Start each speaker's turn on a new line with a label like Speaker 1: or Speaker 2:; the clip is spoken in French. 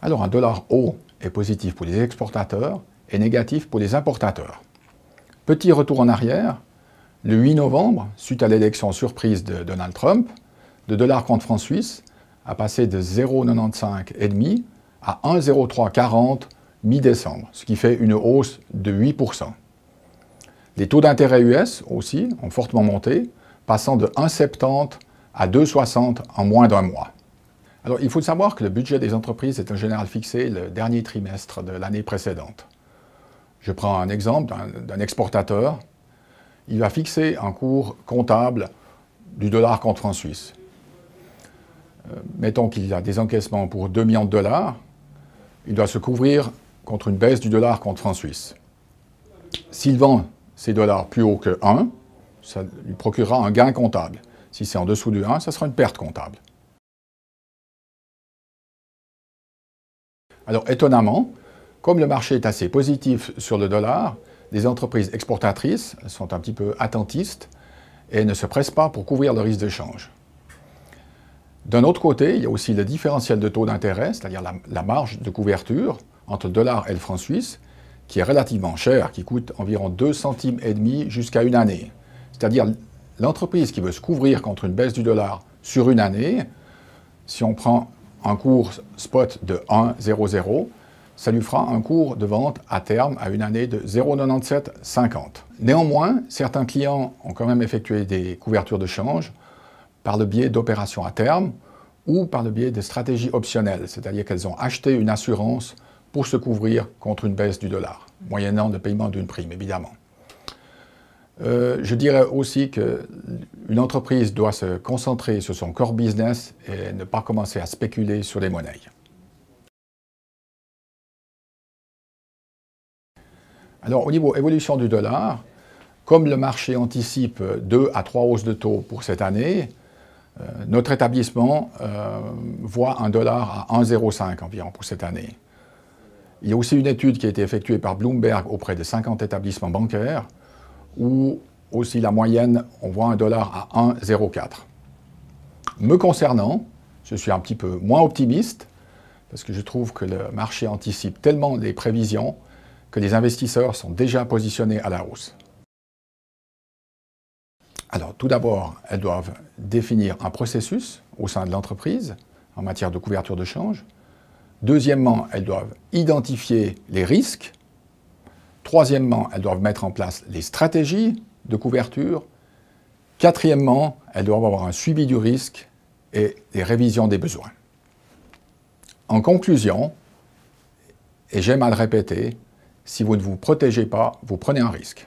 Speaker 1: Alors un dollar haut est positif pour les exportateurs et négatif pour les importateurs. Petit retour en arrière, le 8 novembre, suite à l'élection surprise de Donald Trump, le dollar contre franc suisse a passé de 0,95,5 à 1,0340 mi-décembre, ce qui fait une hausse de 8%. Les taux d'intérêt US aussi ont fortement monté, passant de 1,70 à 2,60 en moins d'un mois. Alors, il faut savoir que le budget des entreprises est en général fixé le dernier trimestre de l'année précédente. Je prends un exemple d'un exportateur. Il va fixer un cours comptable du dollar contre franc suisse. Mettons qu'il a des encaissements pour 2 millions de dollars. Il doit se couvrir contre une baisse du dollar contre franc suisse. S'il vend ces dollars plus haut que 1, ça lui procurera un gain comptable. Si c'est en dessous du 1, ça sera une perte comptable. Alors, étonnamment, comme le marché est assez positif sur le dollar, les entreprises exportatrices sont un petit peu attentistes et ne se pressent pas pour couvrir le risque de change. D'un autre côté, il y a aussi le différentiel de taux d'intérêt, c'est-à-dire la marge de couverture entre le dollar et le franc suisse, qui est relativement cher, qui coûte environ 2 centimes et demi jusqu'à une année. C'est-à-dire l'entreprise qui veut se couvrir contre une baisse du dollar sur une année, si on prend un cours spot de 1,00, ça lui fera un cours de vente à terme à une année de 0,9750. Néanmoins, certains clients ont quand même effectué des couvertures de change par le biais d'opérations à terme ou par le biais de stratégies optionnelles, c'est-à-dire qu'elles ont acheté une assurance pour se couvrir contre une baisse du dollar, moyennant le paiement d'une prime, évidemment. Je dirais aussi qu'une entreprise doit se concentrer sur son core business et ne pas commencer à spéculer sur les monnaies. Alors, au niveau évolution du dollar, comme le marché anticipe 2 à 3 hausses de taux pour cette année, notre établissement voit un dollar à 1,05 environ pour cette année. Il y a aussi une étude qui a été effectuée par Bloomberg auprès de 50 établissements bancaires, où aussi la moyenne, on voit un dollar à 1,04. Me concernant, je suis un petit peu moins optimiste, parce que je trouve que le marché anticipe tellement les prévisions que les investisseurs sont déjà positionnés à la hausse. Alors, tout d'abord, elles doivent définir un processus au sein de l'entreprise en matière de couverture de change. Deuxièmement, elles doivent identifier les risques. Troisièmement, elles doivent mettre en place les stratégies de couverture. Quatrièmement, elles doivent avoir un suivi du risque et des révisions des besoins. En conclusion, et j'aime à le répéter, si vous ne vous protégez pas, vous prenez un risque.